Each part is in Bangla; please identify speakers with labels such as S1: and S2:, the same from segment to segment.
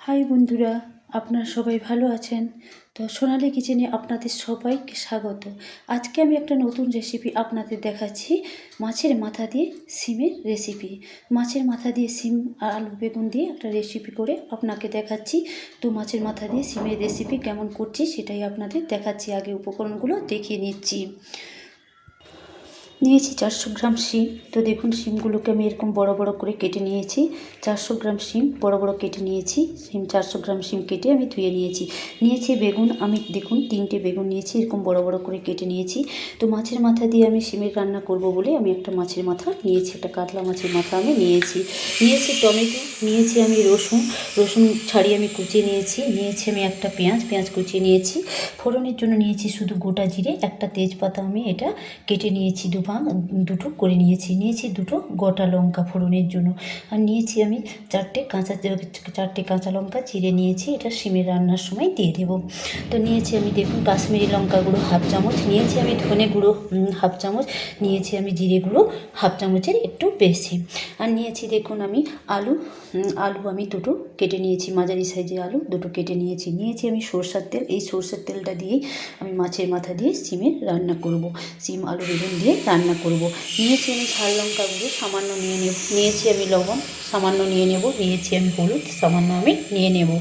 S1: হাই বন্ধুরা, আপনারা সবাই ভালো আছেন? তো সোনালি কিচেনে আপনাদের সবাইকে স্বাগত। আজকে আমি একটা নতুন রেসিপি আপনাদের দেখাচ্ছি, মাছের মাথা দিয়ে সিমের রেসিপি। মাছের মাথা দিয়ে সিম আর আলু বেগুন দিয়ে একটা রেসিপি করে আপনাকে দেখাচ্ছি। তো মাছের মাথা দিয়ে সিমের রেসিপি কেমন করছি সেটাই আপনাদের দেখাচ্ছি। আগে উপকরণগুলো দেখিয়ে নিচ্ছি। নিয়েছি 400 গ্রাম শিম। তো দেখুন, শিমগুলোকে আমি এরকম বড় বড় করে কেটে নিয়েছি। 400 গ্রাম শিম বড় বড় কেটে নিয়েছি। 400 গ্রাম শিম কেটে আমি ধুয়ে নিয়েছি বেগুন। আমি দেখুন 3টে বেগুন নিয়েছি, এরকম বড় বড় করে কেটে নিয়েছি। তো মাছের মাথা দিয়ে আমি সিমের রান্না করব বলে আমি একটা মাছের মাথা নিয়েছি, একটা কাতলা মাছের মাথা আমি নিয়েছি। টমেটো নিয়েছি, আমি রসুন ছাড়িয়ে আমি কুচিয়ে নিয়েছি আমি একটা পেঁয়াজ কুচিয়ে নিয়েছি। ফোড়নের জন্য নিয়েছি শুধু গোটা জিরে, একটা তেজপাতা আমি এটা কেটে নিয়েছি, দুটো করে নিয়েছি দুটো গোটা লঙ্কা ফোড়নের জন্য। আর নিয়েছি আমি চারটে কাঁচা লঙ্কা চিড়ে নিয়েছি, এটা সিমের রান্নার সময় দিয়ে দেবো। তো নিয়েছি আমি দেখুন কাশ্মীরি লঙ্কা গুঁড়ো হাফ চামচ, নিয়েছি আমি ধনে গুঁড়ো হাফ চামচ, নিয়েছি আমি জিরে গুঁড়ো হাফ চামচের একটু বেশি। আর নিয়েছি দেখুন আমি আলু আমি দুটো কেটে নিয়েছি, মাঝারি সাইজের আলু দুটো কেটে নিয়েছি আমি সরষের তেল। এই সরষের তেলটা দিয়েই আমি মাছের মাথা দিয়ে সিমের রান্না করব, সিম আলু বেগুন দিয়ে রান্না করব। নিয়েছি আমি ঝাল লঙ্কা গুঁড়ো সামান্য নিয়েছি আমি লবণ সামান্য নিয়েছি আমি হলুদ সামান্য আমি নিয়ে নেব।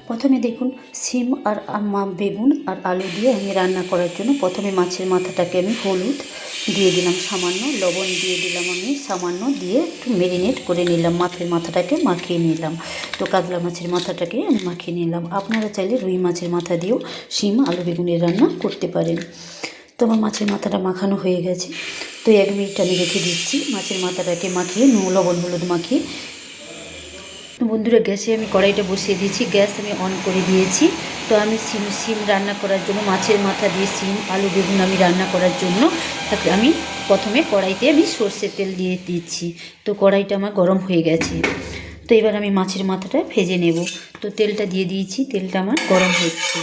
S1: প্রথমে দেখুন, সিম আর বেগুন আর আলু দিয়ে আমি রান্না করার জন্য প্রথমে মাছের মাথাটাকে আমি হলুদ দিয়ে দিলাম, সামান্য লবণ দিয়ে দিলাম, আমি সামান্য দিয়ে একটু ম্যারিনেট করে নিলাম, মাছের মাথাটাকে মাখিয়ে নিলাম। তো কাতলা মাছের মাথাটাকে আমি মাখিয়ে নিলাম। আপনারা চাইলে রুই মাছের মাথা দিয়েও সিম আলু বেগুনের রান্না করতে পারেন। তো আমার মাছের মাথাটা মাখানো হয়ে গেছে। তো 1 মিনিট আমি রেখে দিচ্ছি মাছের মাথাটাকে মাখিয়ে, লবণ হলুদ মাখিয়ে। বন্ধুরা, গ্যাসে আমি কড়াইটা বসিয়ে দিয়েছি, গ্যাস আমি অন করে দিয়েছি। তো আমি সিম রান্না করার জন্য মাছের মাথা দিয়ে সিম আলু বেগুন আমি রান্না করার জন্য আমি প্রথমে কড়াইতে আমি সর্ষের তেল দিয়ে দিচ্ছি। তো কড়াইটা আমার গরম হয়ে গেছে। তো এবার আমি মাছের মাথাটা ভেজে নেব। তো তেলটা দিয়ে দিয়েছি, তেলটা আমার গরম হচ্ছে।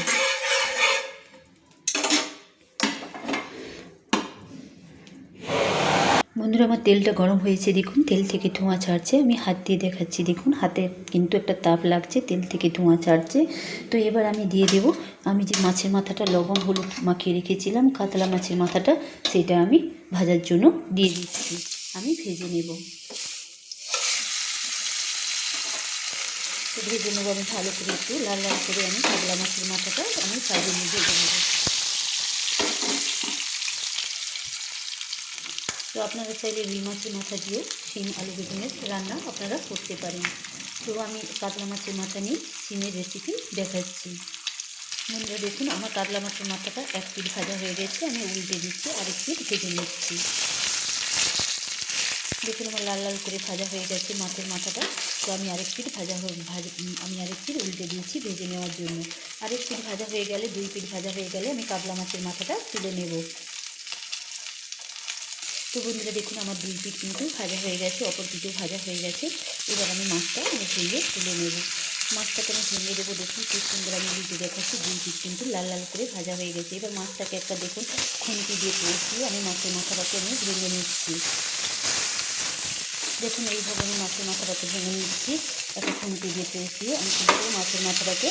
S1: বন্ধুরা, আমার তেলটা গরম হয়েছে, দেখুন তেল থেকে ধোঁয়া ছাড়ছে। আমি হাত দিয়ে দেখাচ্ছি, দেখুন হাতে কিন্তু একটা তাপ লাগছে, তেল থেকে ধোঁয়া ছাড়ছে। তো এবার আমি দিয়ে দেব আমি যে মাছের মাথাটা লবণ হলুদ মাখিয়ে রেখেছিলাম, কাতলা মাছের মাথাটা, সেটা আমি ভাজার জন্য দিয়ে দিচ্ছি। আমি ভেজে নেব, ভেজে নেব আমি ভালো করে, একটু লাল লাল করে আমি কাতলা মাছের মাথাটা আমি ভেজে নেব। তো আপনারা চাইলে রুই মাছের মাথা দিয়েও শিম আলু বেগুনের রান্না আপনারা করতে পারেন। তো আমি কাতলা মাছের মাথা নিয়ে শিমের রেসিপি দেখাচ্ছি। বন্ধুরা দেখুন, আমার কাতলা মাছের মাথাটা 1 পিঠ ভাজা হয়ে গেছে, আমি উল্টে দিচ্ছি, আরেক পিঠ ভেজে নিচ্ছি। দেখুন আমার লাল লাল করে ভাজা হয়ে গেছে মাছের মাথাটা। তো আমি আরেক পিঠ আমি আরেক পিঠ উল্টে দিয়েছি ভেজে নেওয়ার জন্য। আরেক পিঠ ভাজা হয়ে গেলে, 2 পিঠ ভাজা হয়ে গেলে আমি কাতলা মাছের মাথাটা তুলে নেব। তো বন্ধুরা দেখুন, আমার 2 পিঠ কিন্তু ভাজা হয়ে গেছে, অপর পিঠও ভাজা হয়ে গেছে। এবার আমি মাছটা ভেঙে তুলে নেব। মাছটাকে আমি ভেঙে দেবো। দেখুন খুব সুন্দর আমি উল্টে দেখাচ্ছি, 2 পিঠ কিন্তু লাল লাল করে ভাজা হয়ে গেছে। এবার মাছটাকে একটা দেখুন খুন্তি দিয়ে কষিয়ে আমি মাছের মাথাটাকে আমি ভেঙে নিচ্ছি। দেখুন এইভাবে আমি মাছের মাথাটাকে ভেঙে নিচ্ছি, একটা খুন্তি দিয়ে কষিয়ে আমি কিন্তু মাছের মাথাটাকে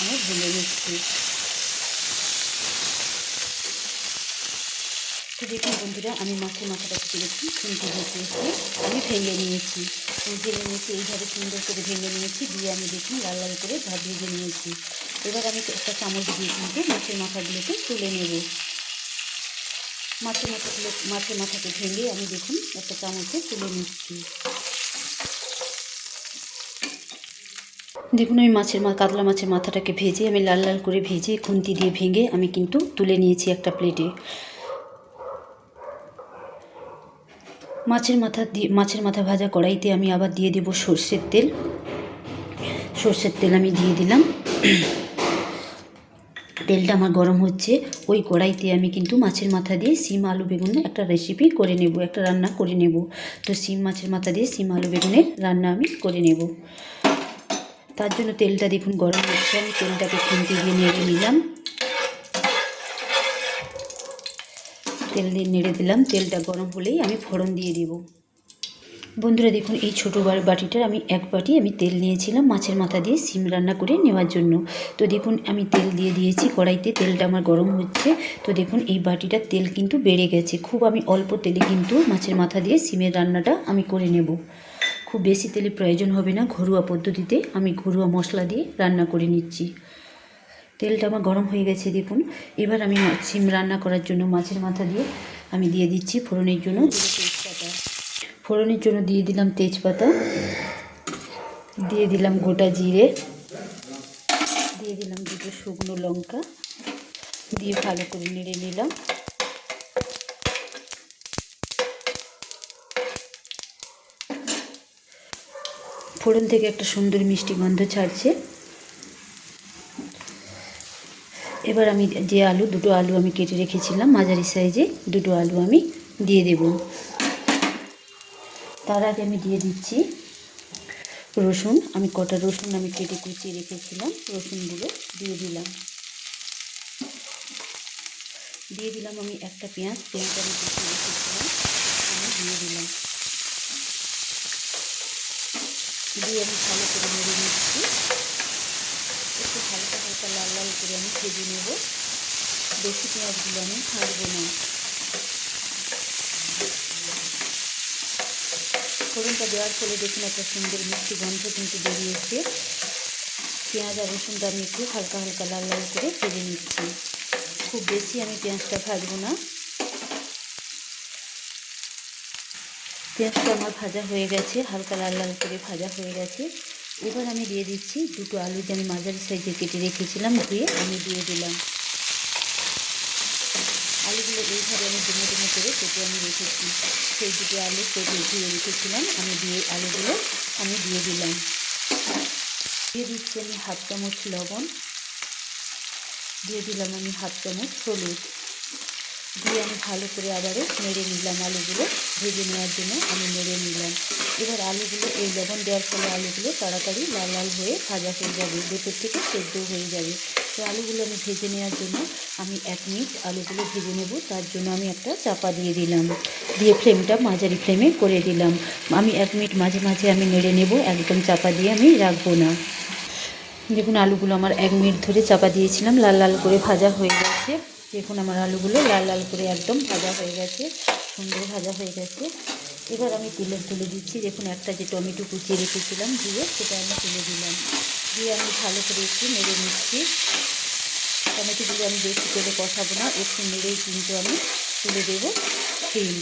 S1: আমি ভেঙে নিচ্ছি। তো দেখুন বন্ধুরা, আমি মাছের মাথাটাকে দেখুন খুন্তি দিয়ে কষিয়ে আমি ভেঙে নিয়েছি। এইভাবে সুন্দর করে ভেঙে নিয়েছি, দিয়ে আমি দেখুন লাল লাল করে ভেজে নিয়েছি। এবার আমি একটা চামচ দিয়ে কিন্তু মাছের মাথাগুলোকে তুলে নেব। মাছের মাথাকে ভেঙে আমি দেখুন একটা চামচে তুলে নিচ্ছি। দেখুন আমি কাতলা মাছের মাথাটাকে ভেজে আমি লাল লাল করে ভেজে খুন্তি দিয়ে ভেঙে আমি কিন্তু তুলে নিয়েছি একটা প্লেটে। মাছের মাথা ভাজা কড়াইতে আমি আবার দিয়ে দেব সর্ষের তেল আমি দিয়ে দিলাম। তেলটা আমার গরম হচ্ছে, ওই কড়াইতে আমি কিন্তু মাছের মাথা দিয়ে সিম আলু বেগুনের একটা রেসিপি করে নেব, একটা রান্না করে নেব। তো মাছের মাথা দিয়ে সিম আলু বেগুনের রান্না আমি করে নেব। তার জন্য তেলটা দেখুন গরম হচ্ছে, আমি তেলটাকে খুন্তি দিয়ে নেড়ে নিলাম। তেল দিয়ে নেড়ে দিলাম, তেলটা গরম হলেই আমি ফোড়ন দিয়ে দেব। বন্ধুরা দেখুন, এই ছোটো বাটিটার আমি এক বাটি আমি তেল নিয়েছিলাম মাছের মাথা দিয়ে সিম রান্না করে নেওয়ার জন্য। তো দেখুন আমি তেল দিয়ে দিয়েছি কড়াইতে, তেলটা আমার গরম হচ্ছে। তো দেখুন এই বাটিটার তেল কিন্তু বেড়ে গেছে। খুব আমি অল্প তেলে কিন্তু মাছের মাথা দিয়ে সিমের রান্নাটা আমি করে নেব। খুব বেশি তেলের প্রয়োজন হবে না, ঘরোয়া পদ্ধতিতে আমি ঘরোয়া মশলা দিয়ে রান্না করে নিচ্ছি। তেলটা আমার গরম হয়ে গেছে দেখুন। এবার আমি সিম রান্না করার জন্য মাছের মাথা দিয়ে আমি দিয়ে দিচ্ছি ফোড়নের জন্য তেজপাতা। ফোড়নের জন্য দিয়ে দিলাম তেজপাতা, দিয়ে দিলাম গোটা জিরে, দিয়ে দিলাম দুটো শুকনো লঙ্কা, দিয়ে ভালো করে নেড়ে নিলাম। ফোড়ন থেকে একটা সুন্দর মিষ্টি গন্ধ ছাড়ছে। এবার আমি যে দুটো আলু আমি কেটে রেখেছিলাম মাঝারি সাইজে, দুটো আলু আমি দিয়ে দেব। তার আগে আমি দিয়ে দিচ্ছি রসুন। আমি কটা রসুন আমি কেটে কুচিয়ে রেখেছিলাম, রসুনগুলো দিয়ে দিলাম। দিয়ে দিলাম আমি একটা পেঁয়াজ আমি কুচিয়ে রেখেছিলাম, আমি দিয়ে দিলাম। দিয়ে আমি ভালো করে নেড়ে নিচ্ছি। একটু হালকা হালকা লাল লাল করে আমি ভেজে নেব। বেশি পেঁয়াজগুলো আমি ছাড়বো না। ফোড়নটা দেওয়ার ফলে দেখুন একটা সুন্দর মিষ্টি গন্ধ কিন্তু বেরিয়েছে। পেঁয়াজ আর রসুনটা আমি একটু হালকা হালকা লাল লাল করে ভেজে নিচ্ছি। খুব বেশি আমি পেঁয়াজটা ভাজবো না। পেঁয়াজটা আমার ভাজা হয়ে গেছে, হালকা লাল লাল করে ভাজা হয়ে গেছে। এবার আমি দিয়ে দিচ্ছি দুটো আলু যে আমি মাঝারি সাইজে কেটে রেখেছিলাম, ধুয়ে আমি দিয়ে দিলাম। আলুগুলো এইভাবে আমি ডুমো ডুমো করে কেটে আমি রেখেছি। সেই দুটো আলু কেটে ধুয়ে রেখেছিলাম, আলুগুলো আমি দিয়ে দিলাম। দিয়ে দিচ্ছি আমি হাফ চামচ লবণ, দিয়ে দিলাম আমি হাফ চামচ হলুদ, দিয়ে আমি ভালো করে আবারও নেড়ে নিলাম। আলুগুলো ভেজে নেওয়ার জন্য আমি নেড়ে নিলাম। এবার আলুগুলো এই লবণ দেওয়ার ফলে আলুগুলো তাড়াতাড়ি লাল লাল হয়ে ভাজা হয়ে যাবে, ভেতর থেকে সেদ্ধ হয়ে যাবে। তো আলুগুলো আমি ভেজে নেওয়ার জন্য আমি 1 মিনিট আলুগুলো ভেজে নেব। তার জন্য আমি একটা চাপা দিয়ে দিলাম, দিয়ে ফ্লেমটা মাঝারি ফ্লেমে করে দিলাম। আমি 1 মিনিট মাঝে মাঝে আমি নেড়ে নেব, একদম চাপা দিয়ে আমি রাখবো না। দেখুন আলুগুলো আমার 1 মিনিট ধরে চাপা দিয়েছিলাম, লাল লাল করে ভাজা হয়ে গেছে। দেখুন আমার আলুগুলো লাল লাল করে একদম ভাজা হয়ে গেছে, সুন্দর ভাজা হয়ে গেছে। এবার আমি তুলে দিচ্ছি। দেখুন একটা যে টমেটো কুচিয়ে রেখেছিলাম দিয়ে সেটা আমি তুলে দিলাম। দিয়ে আমি ভালো করে একটু নেড়ে নিচ্ছি। টমেটোগুলো আমি বেশি তেলে কষাবো না, একটু নেড়েই কিন্তু আমি তুলে দেবো সিম।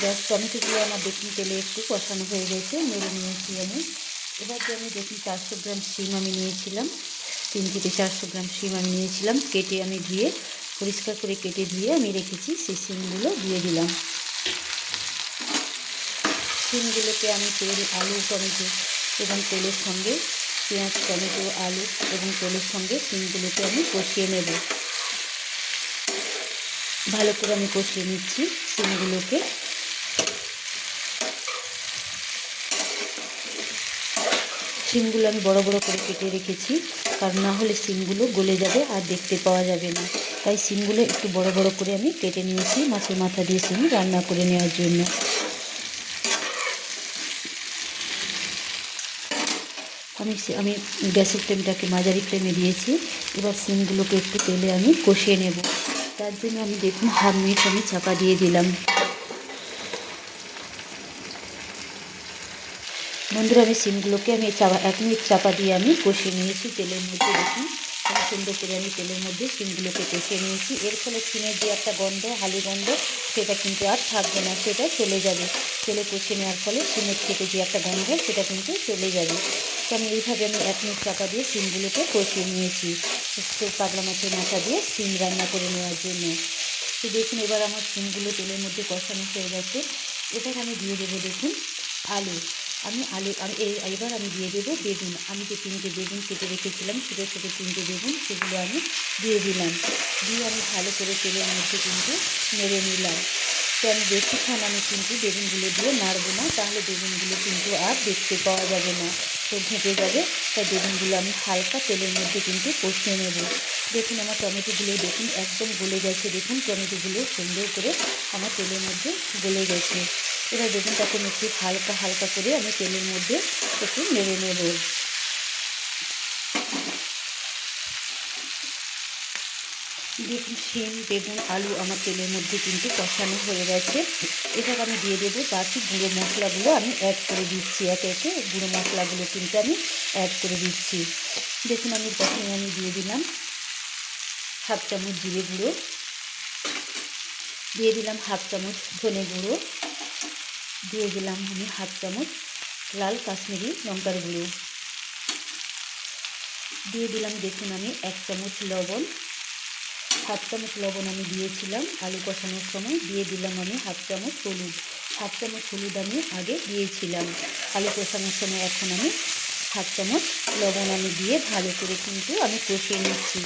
S1: ব্যাস, টমেটোগুলো আমার দেখুন তেলে একটু কষানো হয়ে গেছে, নেড়ে নিয়েছি আমি। এবার যে আমি দেখুন 400 গ্রাম শিম আমি নিয়েছিলাম, 3 থেকে 400 গ্রাম শিম আমি নিয়েছিলাম, কেটে আমি ধুয়ে পরিষ্কার করে কেটে ধুয়ে আমি রেখেছি। সেই শিমগুলো দিয়ে দিলাম। শিমগুলোকে আমি তেল, আলু, টমেটো এবং তেলের সঙ্গে পেঁয়াজ, টমেটো, আলু এবং তেলের সঙ্গে শিমগুলোকে আমি কষিয়ে নেব। ভালো করে আমি কষিয়ে নিচ্ছি শিমগুলোকে। শিমগুলো আমি বড় বড় করে কেটে রেখেছি, কারণ না হলে শিমগুলো গলে যাবে আর দেখতে পাওয়া যাবে না। তাই শিমগুলো একটু বড় বড় করে আমি কেটে নিয়েছি মাছের মাথা দিয়ে শিম রান্না করে নেওয়ার জন্য। আমি গ্যাসের ফ্লেমটাকে মাঝারি ফ্লেমে দিয়েছি। এবার শিমগুলোকে একটু তেলে আমি কষিয়ে নেব। তার জন্য আমি দেখুন 1/2 মিনিট আমি চাপা দিয়ে দিলাম। বন্ধুরা আমি শিমগুলোকে আমি 1 মিনিট চাপা দিয়ে আমি কষিয়ে নিয়েছি তেলের মধ্যে। দেখুন খুব সুন্দর করে আমি তেলের মধ্যে শিমগুলোকে কষিয়ে নিয়েছি। এর ফলে শিমের যে একটা গন্ধ, হালি গন্ধ, সেটা কিন্তু আর থাকবে না, সেটা চলে যাবে। তেলে কষিয়ে নেওয়ার ফলে শিমের থেকে যে একটা গন্ধ সেটা কিন্তু চলে যাবে। তো আমি এইভাবে আমি 1 মিনিট চাপা দিয়ে শিমগুলোকে কষিয়ে নিয়েছি, পাগলা মাছের মাথা দিয়ে শিম রান্না করে নেওয়ার জন্য। তো দেখুন এবার আমার শিমগুলো তেলের মধ্যে কষানো হয়ে গেছে। এবার আমি দিয়ে দেবো দেখুন আলু। এবার আমি দিয়ে দেবো বেগুন। আমি যে 3টে বেগুন কেটে রেখেছিলাম, ছোটো ছোটো 3টে বেগুন, সেগুলো আমি দিয়ে দিলাম। দিয়ে আমি ভালো করে তেলের মধ্যে কিন্তু নেড়ে নিলাম। তো আমি বেশিক্ষণ আমি কিন্তু বেগুনগুলো দিয়ে নাড়বো না, তাহলে বেগুনগুলো কিন্তু আর দেখতে পাওয়া যাবে না, তো ঘেঁটে যাবে। তাই বেগুনগুলো আমি হালকা তেলের মধ্যে কিন্তু কষিয়ে নেব। দেখুন আমার টমেটোগুলো দেখুন একদম গলে গেছে। দেখুন টমেটোগুলো সুন্দর করে আমার তেলের মধ্যে গলে গেছে। এবার বেগুনটাকে আমি একটু হালকা হালকা করে আমি তেলের মধ্যে একটু নেড়ে নেব। দেখুন শিম বেগুন আলু আমার তেলের মধ্যে কিন্তু কষানো হয়ে গেছে। এবার আমি দিয়ে দেবো বাকি গুঁড়ো মশলাগুলো আমি অ্যাড করে দিচ্ছি। একে একে গুঁড়ো মশলাগুলো কিন্তু আমি অ্যাড করে দিচ্ছি। দেখুন আমি প্রথমে আমি দিয়ে দিলাম হাফ চামচ জিরে গুঁড়ো, দিয়ে দিলাম হাফ চামচ ধনে গুঁড়ো, দিয়ে দিলাম আমি হাফ চামচ লাল কাশ্মীরি লঙ্কার গুঁড়ো, দিয়ে দিলাম দেখুন আমি 1 চামচ লবণ, হাফ চামচ লবণ আমি দিয়েছিলাম আলু কষানোর সময়। দিয়ে দিলাম আমি হাফ চামচ হলুদ, হাফ চামচ হলুদ আমি আগে দিয়েছিলাম আলু কষানোর সময়। এখন আমি হাফ চামচ লবণ আমি দিয়ে ভালো করে কিন্তু আমি কষিয়ে নিচ্ছি।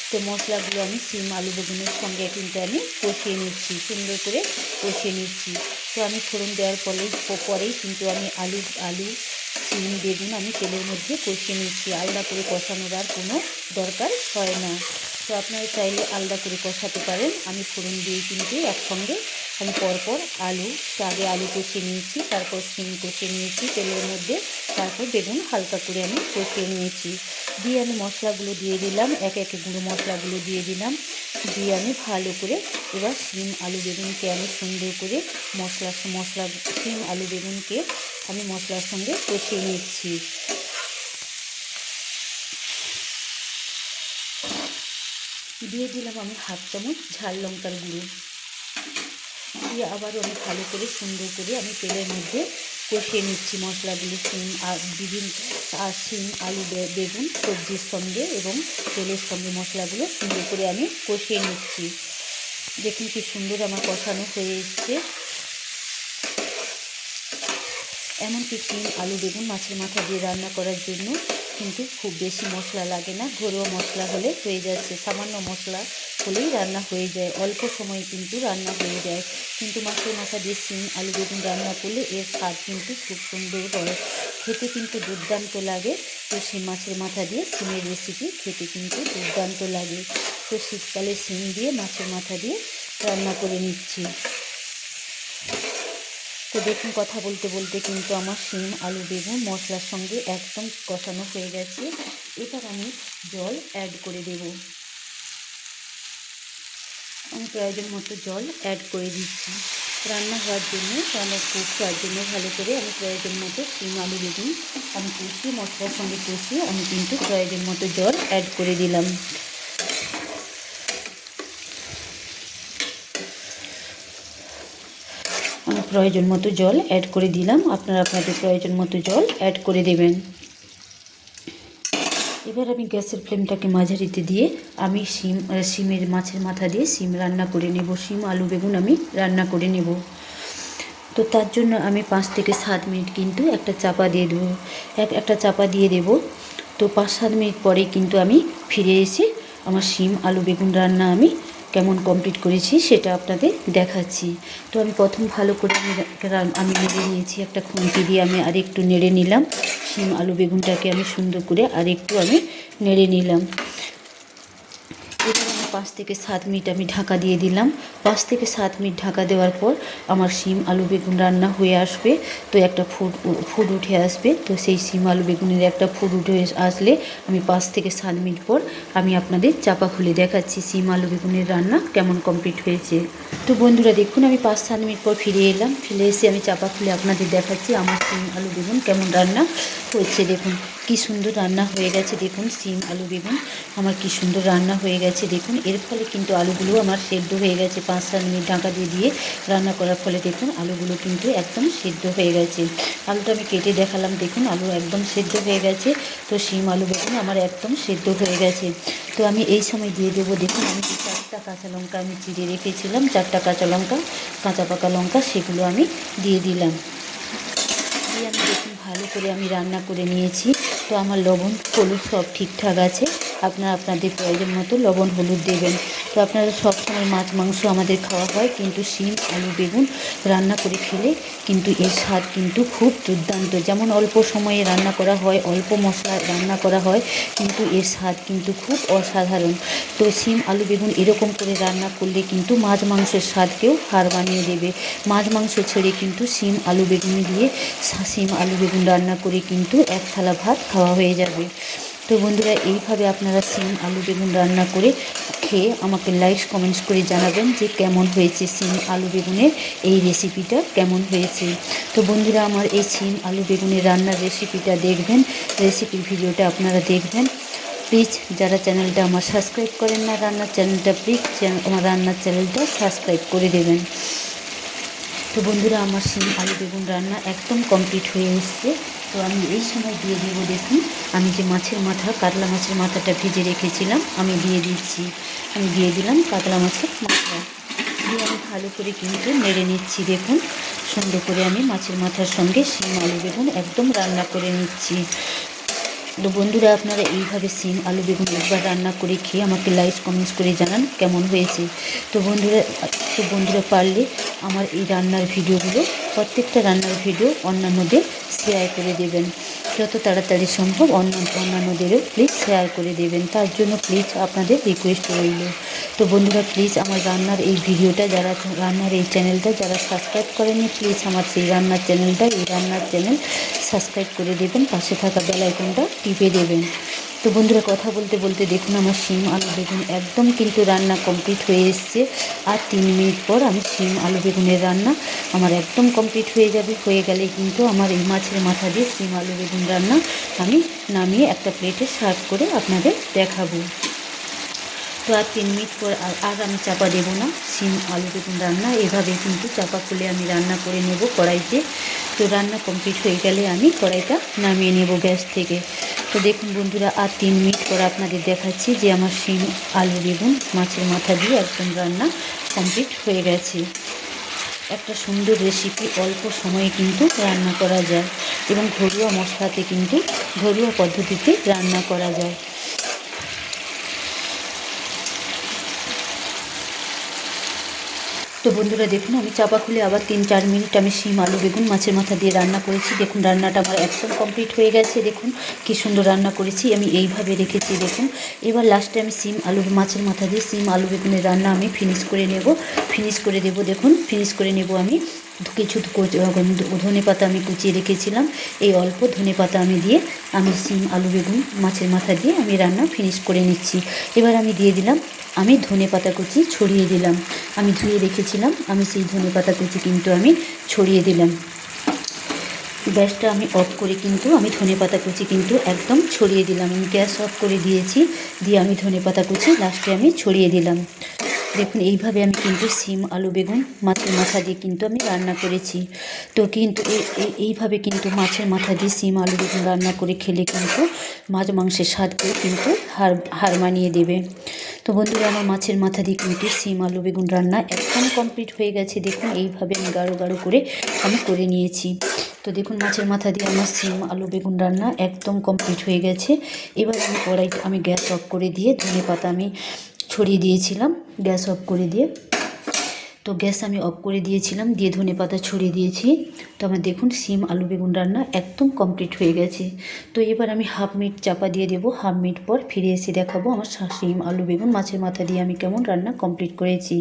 S1: তো মশলাগুলো আমি শিম আলু বেগুনের সঙ্গে কিন্তু আমি কষিয়ে নিচ্ছি, সুন্দর করে কষিয়ে নিচ্ছি। তো আমি ফোড়ন দেওয়ার পরেই কিন্তু আমি আলু শিম বেগুন আমি তেলের মধ্যে কষিয়ে নিচ্ছি। আলাদা করে কষানোর আর কোনো দরকার হয় না। তো আপনারা চাইলে আলাদা করে কষাতে পারেন। আমি ফোড়ন দিয়ে কিন্তু একসঙ্গে আমি পরপর আগে আলু কষিয়ে নিয়েছি, তারপর শিম কষিয়ে নিয়েছি তেলের মধ্যে, তারপর বেগুন হালকা করে আমি কষিয়ে নিয়েছি। দিয়ে আমি মশলাগুলো দিয়ে দিলাম, একে একে গুঁড়ো মশলাগুলো দিয়ে দিলাম। দিয়ে আমি ভালো করে এবার শিম আলু বেগুনকে আমি সুন্দর করে শিম আলু বেগুনকে আমি মশলার সঙ্গে কষিয়ে নিচ্ছি। দিয়ে দিলাম আমি হাফ চামচ ঝাল লঙ্কার গুঁড়ো, দিয়ে আবারও আমি ভালো করে সুন্দর করে আমি তেলের মধ্যে কষিয়ে নিচ্ছি মশলাগুলো। শিম আলু বেগুন সবজির সঙ্গে এবং তেলের সঙ্গে মশলাগুলো সুন্দর করে আমি কষিয়ে নিচ্ছি। দেখুন কি সুন্দর আমার কষানো হয়ে এসছে। এমনকি শিম আলু বেগুন মাছের মাথা দিয়ে রান্না করার জন্য কিন্তু খুব বেশি মশলা লাগে না, ঘরোয়া মশলা হলে হয়ে যাচ্ছে, সামান্য মশলা হলেই রান্না হয়ে যায়, অল্প সময়ে কিন্তু রান্না হয়ে যায়। কিন্তু মাছের মাথা দিয়ে শিম আলু বেগুন রান্না করলে এর স্বাদ কিন্তু খুব সুন্দর হয়, খেতে কিন্তু দুর্দান্ত লাগে। তো সেই মাছের মাথা দিয়ে শিমের রেসিপি খেতে কিন্তু দুর্দান্ত লাগে। তো শীতকালে শিম দিয়ে মাছের মাথা দিয়ে রান্না করে নিচ্ছি। তো দেখুন কথা বলতে বলতে কিন্তু আমার শিম আলু বেগুন মশলার সঙ্গে একদম কষানো হয়ে গেছে। এবার আমি জল অ্যাড করে দেব। আমি প্রয়োজন মতো জল অ্যাড করে দিচ্ছি। রান্না হওয়ার জন্য কুক হওয়ার জন্য ভালো করে আমি প্রয়োজন মতো শিম আলু বেগুন আমি কষিয়ে মশলার সঙ্গে কষিয়ে আমি কিন্তু প্রয়োজন মতো জল অ্যাড করে দিলাম। আমি প্রয়োজন মতো জল অ্যাড করে দিলাম, আপনারা আপনাদের প্রয়োজন মতো জল অ্যাড করে দেবেন। এবার আমি গ্যাসের ফ্লেমটাকে মাঝারিতে দিয়ে আমি শিমের মাছের মাথা দিয়ে শিম রান্না করে নেব, শিম আলু বেগুন আমি রান্না করে নেব। তো তার জন্য আমি 5 থেকে 7 মিনিট কিন্তু একটা চাপা দিয়ে দেবো, একটা চাপা দিয়ে দেব। তো 5-7 মিনিট পরেই কিন্তু আমি ফিরে এসে আমার শিম আলু বেগুন রান্না আমি কেমন কমপ্লিট করেছি সেটা আপনাদের দেখাচ্ছি। তো আমি প্রথম ভালো করে আমি নেড়ে নিয়েছি, একটা খুন্তি দিয়ে আমি আরেকটু নেড়ে নিলাম। শিম আলু বেগুনটাকে আমি সুন্দর করে আরেকটু আমি নেড়ে নিলাম। এবার আমি 5 থেকে 7 মিনিট আমি ঢাকা দিয়ে দিলাম। 5 থেকে 7 মিনিট ঢাকা দেওয়ার পর আমার শিম আলু বেগুন রান্না হয়ে আসবে। তো একটা ফুড উঠে আসবে। তো সেই শিম আলু বেগুনের একটা ফুড উঠে আসলে আমি 5 থেকে 7 মিনিট পর আমি আপনাদের চাপা খুলে দেখাচ্ছি শিম আলু বেগুনের রান্না কেমন কমপ্লিট হয়েছে। তো বন্ধুরা দেখুন আমি 5-7 মিনিট পর ফিরে এলাম, ফিরে এসে আমি চাপা খুলে আপনাদের দেখাচ্ছি আমার শিম আলু বেগুন কেমন রান্না হয়েছে। দেখুন কি সুন্দর রান্না হয়ে গেছে, দেখুন শিম আলু বেগুন আমার কি সুন্দর রান্না হয়ে গেছে। দেখুন এর ফলে কিন্তু আলুগুলো আমার সেদ্ধ হয়ে গেছে, 5-7 মিনিট ঢাকা দিয়ে রান্না করার ফলে দেখুন আলুগুলো কিন্তু একদম সেদ্ধ হয়ে গেছে। আলুটা আমি কেটে দেখালাম, দেখুন আলু একদম সেদ্ধ হয়ে গেছে। তো শিম আলু বেগুন আমার একদম সেদ্ধ হয়ে গেছে। তো আমি এই সময় দিয়ে দেবো, দেখুন আমি 4টা কাঁচা লঙ্কা আমি চিড়ে রেখেছিলাম, 4টা কাঁচা লঙ্কা কাঁচা পাকা লঙ্কা সেগুলো আমি দিয়ে দিলাম। দিয়ে আমি দেখুন ভালো করে আমি রান্না করে নিয়েছি। তো আমার লবণ হলুদ সব ঠিকঠাক আছে, আপনারা আপনাদের প্রয়োজন মতো লবণ হলুদ দেবেন। তো আপনারা সবসময় মাছ মাংস আমাদের খাওয়া হয়, কিন্তু শিম আলু বেগুন রান্না করে খেলে কিন্তু এর স্বাদ কিন্তু খুব দুর্দান্ত। যেমন অল্প সময়ে রান্না করা হয়, অল্প মশলা রান্না করা হয়, কিন্তু এর স্বাদ কিন্তু খুব অসাধারণ। তো শিম আলু বেগুন এরকম করে রান্না করলে কিন্তু মাছ মাংসের স্বাদকেও হার মানিয়ে দেবে। মাছ মাংস ছেড়ে কিন্তু শিম আলু বেগুন দিয়ে শিম আলু বেগুন রান্না করে কিন্তু এক থালা ভাত খাওয়া হয়ে যাবে। তো বন্ধুরা, এইভাবে আপনারা শিম আলু বেগুন রান্না করে খেয়ে আমাকে লাইক কমেন্টস করে জানাবেন যে কেমন হয়েছে শিম আলু বেগুনের এই রেসিপিটা কেমন হয়েছে। তো বন্ধুরা, আমার এই শিম আলু বেগুনের রান্নার রেসিপিটা দেখবেন, রেসিপির ভিডিওটা আপনারা দেখবেন। প্লিজ যারা চ্যানেলটা আমার সাবস্ক্রাইব করেন না রান্নার চ্যানেলটা, প্লিজ আমার রান্নার চ্যানেলটা সাবস্ক্রাইব করে দেবেন। তো বন্ধুরা, আমার শিম আলু বেগুন রান্না একদম কমপ্লিট হয়ে এসছে। তো আমি এই সময় দিয়ে দেবো, দেখুন আমি যে মাছের মাথা, কাতলা মাছের মাথাটা ভেজে রেখেছিলাম আমি দিয়ে দিচ্ছি। আমি দিয়ে দিলাম কাতলা মাছের মাথা দিয়ে আমি ভালো করে কিন্তু নেড়ে নিচ্ছি। দেখুন সুন্দর করে আমি মাছের মাথার সঙ্গে শিম আলু বেগুন একদম রান্না করে নিচ্ছি। তো বন্ধুরা, আপনারা এইভাবে শিম আলু বেগুন একবার রান্না করে খেয়ে আমাকে লাইক কমেন্টস করে জানান কেমন হয়েছে। তো বন্ধুরা পারলে আমার এই রান্নার ভিডিওগুলো, প্রত্যেকটা রান্নার ভিডিও অন্যান্যদের শেয়ার করে দেবেন, যত তাড়াতাড়ি সম্ভব অন্যান্যদেরও প্লিজ শেয়ার করে দেবেন। তার জন্য প্লিজ আপনাদের রিকোয়েস্ট রইল। তো বন্ধুরা, প্লিজ আমার রান্নার এই ভিডিওটা, যারা রান্নার এই চ্যানেলটা যারা সাবস্ক্রাইব করেনি, প্লিজ আমার সেই রান্নার চ্যানেল সাবস্ক্রাইব করে দেবেন, পাশে থাকা বেল আইকনটা টিপে দেবেন। তো বন্ধুরা, কথা বলতে বলতে দেখুন আমার শিম আলু বেগুন একদম কিন্তু রান্না কমপ্লিট হয়ে এসছে। আর 3 মিনিট পর আমি শিম আলু বেগুনের রান্না আমার একদম কমপ্লিট হয়ে যাবে। হয়ে গেলে কিন্তু আমার এই মাছের মাথা দিয়ে শিম আলু বেগুন রান্না আমি নামিয়ে একটা প্লেটে সার্ভ করে আপনাদের দেখাবো। তো আর 3 মিনিট পর আর আমি চাপা দেবো না। শিম আলু বেগুন রান্না এভাবে কিন্তু চাপা খুলে আমি রান্না করে নেব কড়াইতে। তো রান্না কমপ্লিট হয়ে গেলে আমি কড়াইটা নামিয়ে নেব গ্যাস থেকে। তো দেখুন বন্ধুরা, আর 3 মিনিট পর আপনাদের দেখাচ্ছি যে আমার শিম আলু বেগুন মাছের মাথা দিয়ে একদম রান্না কমপ্লিট হয়ে গেছে। একটা সুন্দর রেসিপি অল্প সময়ে কিন্তু রান্না করা যায় এবং ঘরোয়া মশলাতে কিন্তু ঘরোয়া পদ্ধতিতে রান্না করা যায়। তো বন্ধুরা দেখুন, আমি চাপা খুলে আবার 3-4 মিনিট আমি শিম আলু বেগুন মাছের মাথা দিয়ে রান্না করেছি। দেখুন রান্নাটা আমার একদম কমপ্লিট হয়ে গেছে। দেখুন কি সুন্দর রান্না করেছি, আমি এইভাবে রেখেছি। দেখুন এবার লাস্টে আমি মাছের মাথা দিয়ে শিম আলু বেগুনের রান্না আমি ফিনিশ করে দেবো। দেখুন ফিনিশ করে নেব আমি। কিছু ধনে পাতা আমি কুচিয়ে রেখেছিলাম, এই অল্প ধনে পাতা আমি দিয়ে আমি শিম আলু বেগুন মাছের মাথা দিয়ে আমি রান্না ফিনিশ করে নিচ্ছি। এবার আমি দিয়ে দিলাম, আমি ধনে পাতা কুচি ছড়িয়ে দিলাম। আমি ধুয়ে রেখেছিলাম, আমি সেই ধনে পাতা কুচি কিন্তু আমি ছড়িয়ে দিলাম। গ্যাসটা আমি অফ করে কিন্তু আমি ধনে পাতা কুচি কিন্তু একদম ছড়িয়ে দিলাম। আমি গ্যাস অফ করে দিয়েছি, দিয়ে আমি ধনে পাতা কুচি লাস্টে আমি ছড়িয়ে দিলাম। দেখুন এইভাবে আমি কিন্তু শিম আলু বেগুন মাছের মাথা দিয়ে কিন্তু আমি রান্না করেছি। তো কিন্তু এইভাবে কিন্তু মাছের মাথা দিয়ে শিম আলু বেগুন রান্না করে খেলে কিন্তু মাছ মাংসের স্বাদকেও কিন্তু হার মানিয়ে দেবে। তো বন্ধুরা, আমার মাছের মাথা দিয়ে কিন্তু শিম আলু বেগুন রান্না একদম কমপ্লিট হয়ে গেছে। দেখুন এইভাবে আমি গাঢ় গাঢ় করে আমি করে নিয়েছি। তো দেখুন মাছের মাথা দিয়ে আমার শিম আলু বেগুন রান্না একদম কমপ্লিট হয়ে গেছে। এবার আমি কড়াইতে আমি গ্যাস অফ করে দিয়ে ধনে পাতা আমি ছড়িয়ে দিয়েছিলাম গ্যাস অফ করে দিয়ে। তো গ্যাস আমি অফ করে দিয়েছিলাম, দিয়ে ধনে পাতা ছড়িয়ে দিয়েছি। তো আমার দেখুন শিম আলু বেগুন রান্না একদম কমপ্লিট হয়ে গেছে। তো এবার আমি হাফ মিনিট চাপা দিয়ে দেবো। হাফ মিনিট পর ফিরে এসে দেখাবো আমার শিম আলু বেগুন মাছের মাথা দিয়ে আমি কেমন রান্না কমপ্লিট করেছি।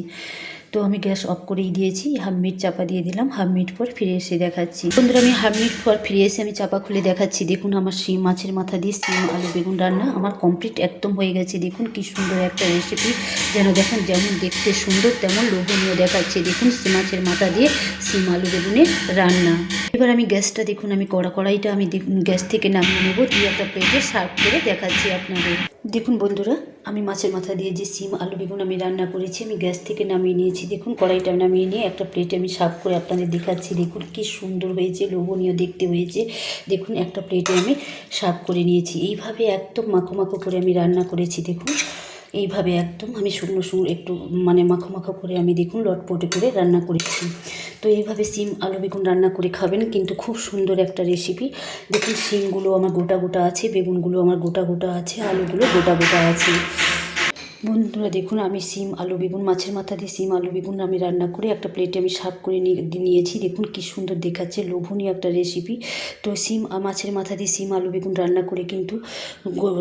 S1: তো আমি গ্যাস অফ করেই দিয়েছি, হাফ মিনিট চাপা দিয়ে দিলাম। হাফ মিনিট পর ফিরে এসে দেখাচ্ছি। বন্ধুরা, আমি হাফ মিনিট পর ফিরে এসে আমি চাপা খুলে দেখাচ্ছি। দেখুন আমার মাছের মাথা দিয়ে শিম আলু বেগুন রান্না আমার কমপ্লিট একদম হয়ে গেছে। দেখুন কি সুন্দর একটা রেসিপি, দেখুন যেমন দেখতে সুন্দর তেমন লোভনীয় দেখাচ্ছে। দেখুন মাছের মাথা দিয়ে শিম আলু বেগুনের রান্না। এবার আমি গ্যাসটা দেখুন আমি কড়াইটা আমি গ্যাস থেকে নামিয়ে নেব, দিয়ে একটা প্লেটে সার্ভ করে দেখাচ্ছি আপনাদের। দেখুন বন্ধুরা, আমি মাছের মাথা দিয়ে যে শিম আলু বেগুন আমি রান্না করেছি আমি গ্যাস থেকে নামিয়ে নিয়েছি। দেখুন কড়াইটা নামিয়ে নিয়ে একটা প্লেটে আমি সার্ভ করে আপনাদের দেখাচ্ছি। দেখুন কি সুন্দর হয়েছে, লোভনীয় দেখতে হয়েছে। দেখুন একটা প্লেটে আমি সার্ভ করে নিয়েছি। এইভাবে একদম মাখো মাখো করে আমি রান্না করেছি। দেখুন এইভাবে একদম আমি শুকনো একটু মাখো মাখো করে আমি দেখুন লটপটে করে রান্না করেছি। তো এইভাবে শিম আলু বেগুন রান্না করে খাবেন, কিন্তু খুব সুন্দর একটা রেসিপি। দেখুন শিমগুলো আমার গোটা গোটা আছে, বেগুনগুলো আমার গোটা গোটা আছে, আলুগুলো গোটা গোটা আছে। বন্ধুরা দেখুন, আমি সিম আলু বেগুন মাছের মাথা দিয়ে সিম আলু বেগুন আমি রান্না করে একটা প্লেটে আমি সার্ভ করে নিয়েছি। দেখুন কি সুন্দর দেখাচ্ছে, লোভনীয় একটা রেসিপি। তো মাছের মাথা দিয়ে সিম আলু বেগুন রান্না করে কিন্তু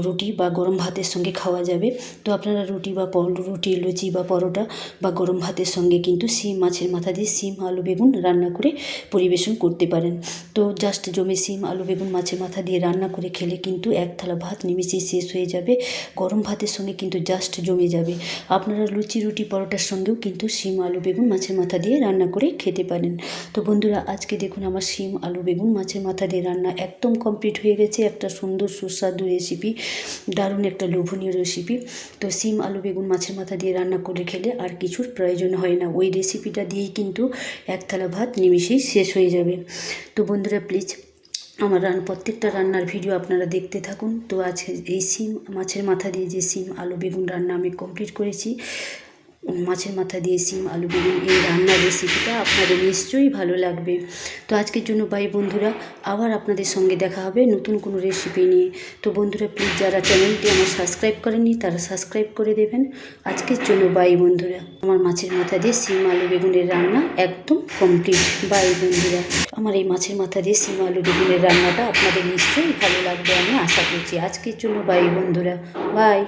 S1: রুটি বা গরম ভাতের সঙ্গে খাওয়া যাবে। তো আপনারা রুটি লুচি বা পরোটা বা গরম ভাতের সঙ্গে কিন্তু মাছের মাথা দিয়ে সিম আলু বেগুন রান্না করে পরিবেশন করতে পারেন। তো জাস্ট জমে সিম আলু বেগুন মাছের মাথা দিয়ে রান্না করে খেলে কিন্তু এক থালা ভাত নিমিষেই শেষ হয়ে যাবে। গরম ভাতের সঙ্গে কিন্তু জাস্ট জমে যাবে। আপনারা লুচি রুটি পরোটার সঙ্গেও কিন্তু সিম আলু বেগুন মাছের মাথা দিয়ে রান্না করে খেতে পারেন। তো বন্ধুরা, আজকে দেখুন আমার সিম আলু বেগুন মাছের মাথা দিয়ে রান্না একদম কমপ্লিট হয়ে গেছে। একটা সুন্দর সুস্বাদু রেসিপি, দারুণ একটা লোভনীয় রেসিপি। তো সিম আলু বেগুন মাছের মাথা দিয়ে রান্না করে খেলে আর কিছুর প্রয়োজন হয় না। ওই রেসিপিটা দিয়েই কিন্তু এক থালা ভাত নিমিষেই শেষ হয়ে যাবে। তো বন্ধুরা, প্লিজ আমার প্রত্যেকটা রান্নার ভিডিও আপনারা দেখতে থাকুন। তো আজকে এই মাছের মাথা দিয়ে যে সিম আলু বেগুন রান্না আমি কমপ্লিট করেছি। মাছের মাথা দিয়ে সিম আলু বেগুন এই রান্নার রেসিপিটা আপনাদের নিশ্চয়ই ভালো লাগবে। তো আজকের জন্য বাই বন্ধুরা, আবার আপনাদের সঙ্গে দেখা হবে নতুন কোনো রেসিপি নিয়ে। তো বন্ধুরা, প্লিজ যারা চ্যানেলটি আমার সাবস্ক্রাইব করেননি তারা সাবস্ক্রাইব করে দেবেন। আজকের জন্য বাই বন্ধুরা। আমার মাছের মাথা দিয়ে সিম আলু বেগুনের রান্না একদম কমপ্লিট। বাই বন্ধুরা। আমার এই মাছের মাথা দিয়ে সিম আলু বেগুনের রান্নাটা আপনাদের নিশ্চয়ই ভালো লাগবে আমি আশা করছি। আজকের জন্য বাই বন্ধুরা, বাই।